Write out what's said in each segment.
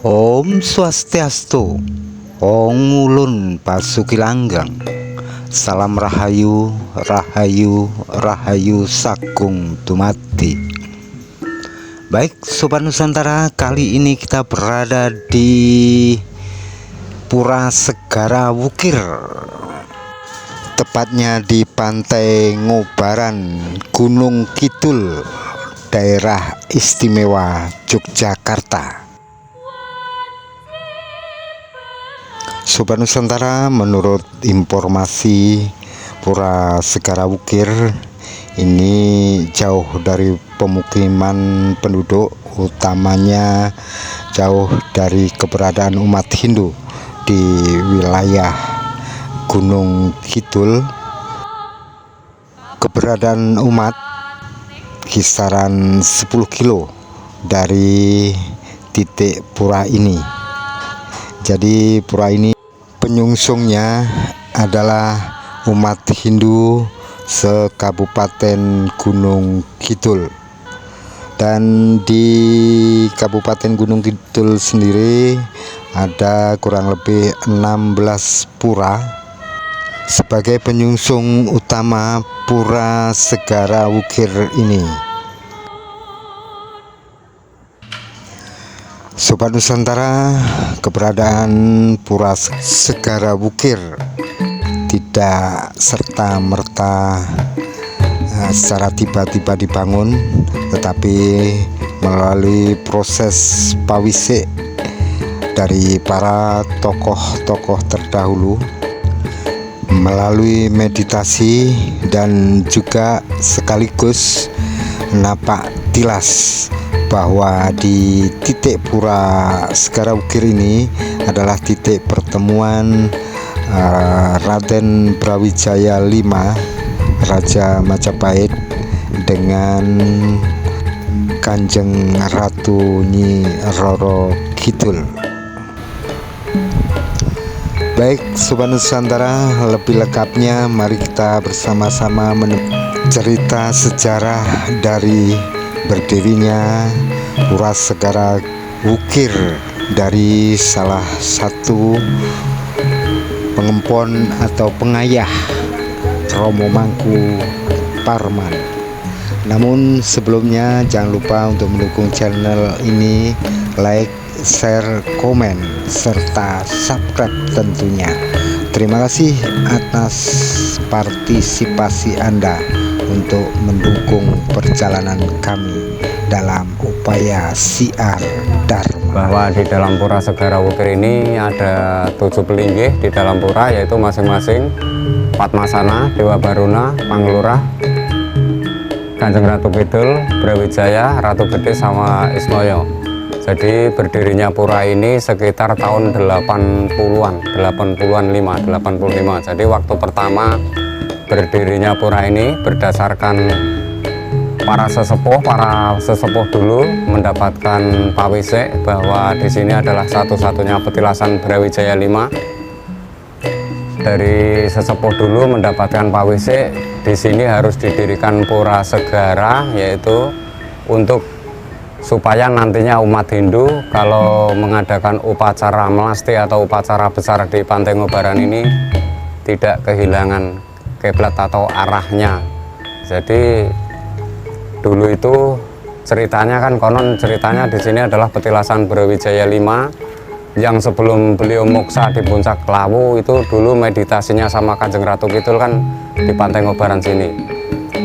Om Swastiastu, Om Ulun Pasuki Langgang, Salam Rahayu, Rahayu, Rahayu Sakung Tumati. Baik Sobat Nusantara, kali ini kita berada di Pura Segara Wukir, tepatnya di Pantai Ngobaran, Gunung Kidul, Daerah Istimewa Yogyakarta. Sobat Nusantara, menurut informasi Pura Segara Wukir ini jauh dari pemukiman penduduk, utamanya jauh dari keberadaan umat Hindu di wilayah Gunung Kidul. Keberadaan umat kisaran 10 kilo dari titik pura ini. Jadi pura ini penyungsungnya adalah umat Hindu se-Kabupaten Gunung Kidul. Dan di Kabupaten Gunung Kidul sendiri ada kurang lebih 16 pura sebagai penyungsung utama Pura Segara Wukir ini. Sobat Nusantara, keberadaan Pura Segara Wukir tidak serta-merta secara tiba-tiba dibangun, tetapi melalui proses pawisik dari para tokoh-tokoh terdahulu, melalui meditasi dan juga sekaligus napak tilas bahwa di titik Pura Segara Wukir ini adalah titik pertemuan Raden Brawijaya V, Raja Majapahit, dengan Kanjeng Ratu Nyi Roro Kidul. Baik Sobat Nusantara, lebih lengkapnya mari kita bersama-sama cerita sejarah dari berdirinya Pura Segara Wukir dari salah satu pengempon atau pengayah Romo Mangku Parman. Namun sebelumnya jangan lupa untuk mendukung channel ini, like, share, komen, serta subscribe tentunya. Terima kasih atas partisipasi Anda untuk mendukung perjalanan kami dalam upaya siar Dharma. Bahwa di dalam Pura Segara Wukir ini ada 7 pelinggih di dalam pura, yaitu masing-masing Padmasana, Dewa Baruna, Panglurah, Kanjeng Ratu Kidul, Brawijaya, Ratu Gede, sama Ismoyo. Jadi berdirinya pura ini sekitar tahun 85. Jadi waktu pertama berdirinya pura ini berdasarkan para sesepuh dulu mendapatkan pawisik bahwa di sini adalah satu-satunya petilasan Brawijaya V. Dari sesepuh dulu mendapatkan pawisik, di sini harus didirikan Pura Segara, yaitu untuk supaya nantinya umat Hindu kalau mengadakan upacara melasti atau upacara besar di Pantai Ngobaran ini tidak kehilangan kiblat atau arahnya. Jadi dulu itu ceritanya kan konon ceritanya di sini adalah petilasan Brawijaya V yang sebelum beliau moksa di Puncak Lawu itu dulu meditasinya sama Kanjeng Ratu Kidul kan di Pantai Ngobaran sini.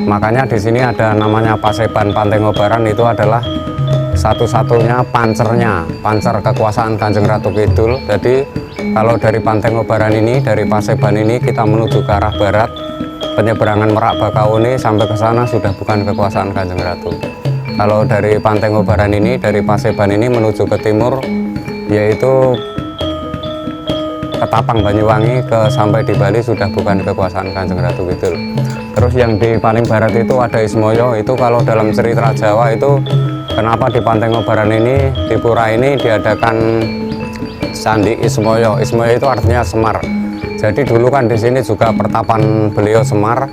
Makanya di sini ada namanya Paseban Pantai Ngobaran, itu adalah satu-satunya pancer kekuasaan Kanjeng Ratu Kidul. Jadi kalau dari Pantai Ngobaran ini, dari Paseban ini kita menuju ke arah barat, penyeberangan Merak Bakauni sampai ke sana sudah bukan kekuasaan Kanjeng Ratu. Kalau dari Pantai Ngobaran ini, dari Paseban ini menuju ke timur, yaitu Ketapang Banyuwangi sampai di Bali sudah bukan kekuasaan Kanjeng Ratu Kidul. Terus yang di paling barat itu ada Ismoyo. Itu kalau dalam cerita Jawa itu kenapa di Pantai Ngobaran ini, di pura ini diadakan Candi Ismoyo. Ismoyo itu artinya Semar. Jadi dulu kan di sini juga pertapan beliau Semar,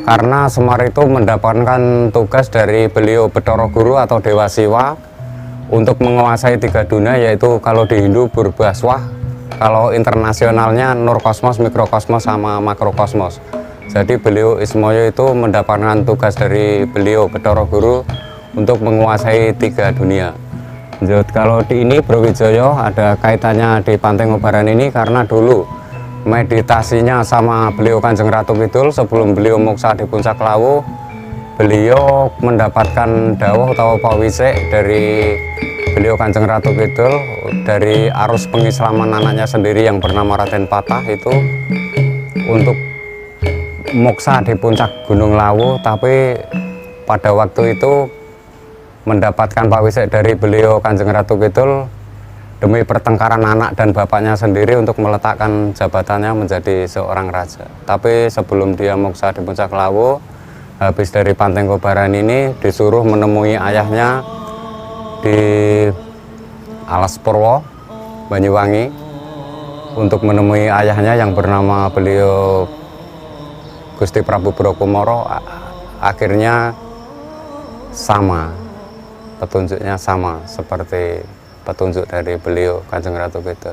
karena Semar itu mendapatkan tugas dari beliau Bathara Guru atau Dewa Siwa untuk menguasai 3 dunia, yaitu kalau di Hindu Burbaswah, kalau internasionalnya Nurkosmos, Mikrokosmos, sama Makrokosmos. Jadi beliau Ismoyo itu mendapatkan tugas dari beliau Bathara Guru untuk menguasai 3 dunia. Jadi kalau di ini Brawijaya ada kaitannya di Pantai Ngobaran ini karena dulu meditasinya sama beliau Kanjeng Ratu Kidul sebelum beliau moksa di Puncak Lawu. Beliau mendapatkan dawuh atau pawisik dari beliau Kanjeng Ratu Kidul dari arus pengislaman anaknya sendiri yang bernama Raden Patah itu untuk moksa di puncak Gunung Lawu, tapi pada waktu itu mendapatkan pawisik dari beliau Kanjeng Ratu Kidul demi pertengkaran anak dan bapaknya sendiri untuk meletakkan jabatannya menjadi seorang raja. Tapi sebelum dia moksa di Puncak Lawu, habis dari Pantai Ngobaran ini disuruh menemui ayahnya di Alas Purwo, Banyuwangi, untuk menemui ayahnya yang bernama beliau Gusti Prabu Brokomoro. Akhirnya sama, petunjuknya sama seperti petunjuk dari beliau Kanjeng Ratu Kidul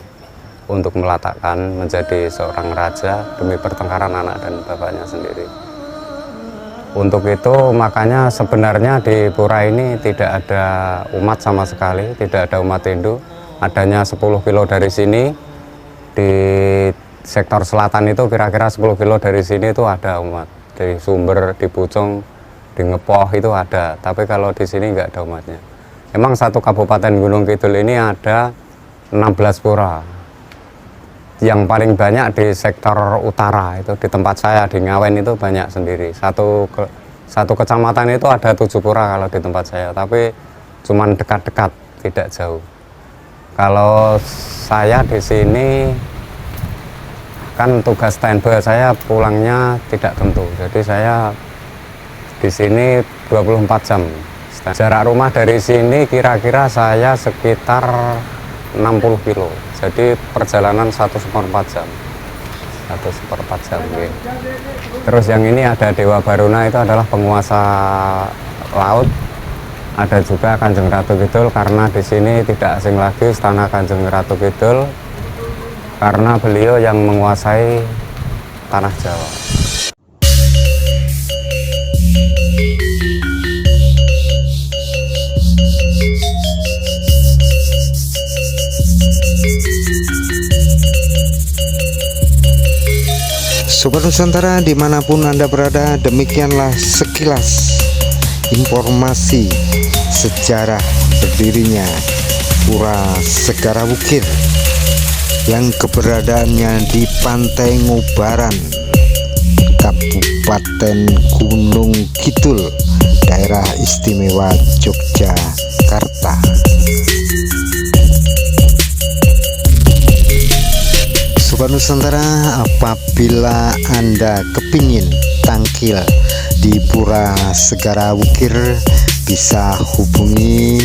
untuk meletakkan menjadi seorang raja demi pertengkaran anak dan bapaknya sendiri. Untuk itu makanya sebenarnya di pura ini tidak ada umat sama sekali, tidak ada umat Hindu. Adanya 10 kilo dari sini, di sektor selatan itu kira-kira 10 kilo dari sini itu ada umat. Di Sumber, di Pucung, di Ngepoh itu ada, tapi kalau di sini nggak ada umatnya. Emang satu Kabupaten Gunung Kidul ini ada 16 pura. Yang paling banyak di sektor utara, itu di tempat saya di Ngawen itu banyak sendiri. Satu kecamatan itu ada 7 pura kalau di tempat saya, tapi cuman dekat-dekat, tidak jauh. Kalau saya di sini kan tugas standby, saya pulangnya tidak tentu. Jadi saya di sini 24 jam. Jarak rumah dari sini kira-kira saya sekitar 60 kilo. Jadi perjalanan 1/4 jam. 1/4 jam. Okay. Terus yang ini ada Dewa Baruna, itu adalah penguasa laut. Ada juga Kanjeng Ratu Kidul, karena di sini tidak asing lagi istana Kanjeng Ratu Kidul karena beliau yang menguasai tanah Jawa. Sobat Nusantara dimanapun Anda berada, demikianlah sekilas informasi sejarah berdirinya Pura Segara Wukir yang keberadaannya di Pantai Ngobaran, Kabupaten Gunung Kidul, Daerah Istimewa Yogyakarta. Sobat Nusantara, apabila Anda kepingin tangkil di Pura Segara Wukir, bisa hubungi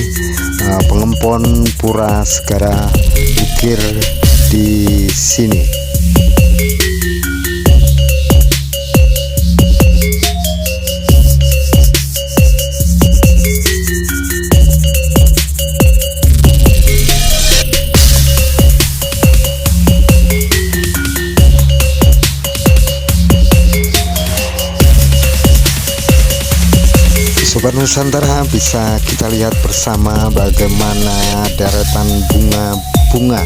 pengempon Pura Segara Wukir di sini. Sobat Nusantara, bisa kita lihat bersama bagaimana deretan bunga-bunga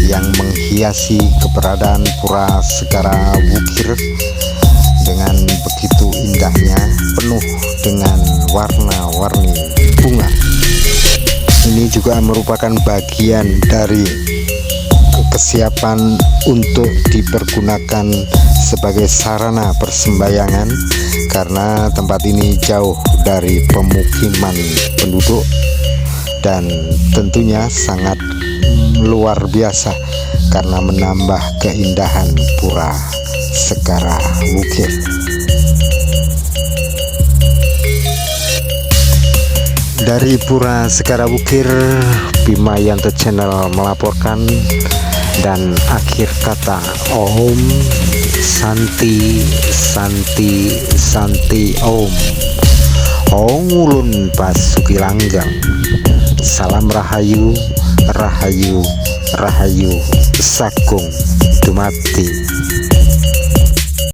yang menghiasi keberadaan Pura Segara Wukir dengan begitu indahnya, penuh dengan warna-warni bunga. Ini juga merupakan bagian dari kesiapan untuk dipergunakan sebagai sarana persembahyangan, karena tempat ini jauh dari pemukiman penduduk dan tentunya sangat luar biasa karena menambah keindahan Pura Segara Wukir. Dari Pura Segara Wukir, Bima Yanto Channel melaporkan, dan akhir kata Om Santi Santi Santi Om Ong Ulun Basuki Langgang. Salam rahayu, rahayu, rahayu, Sagung dumati.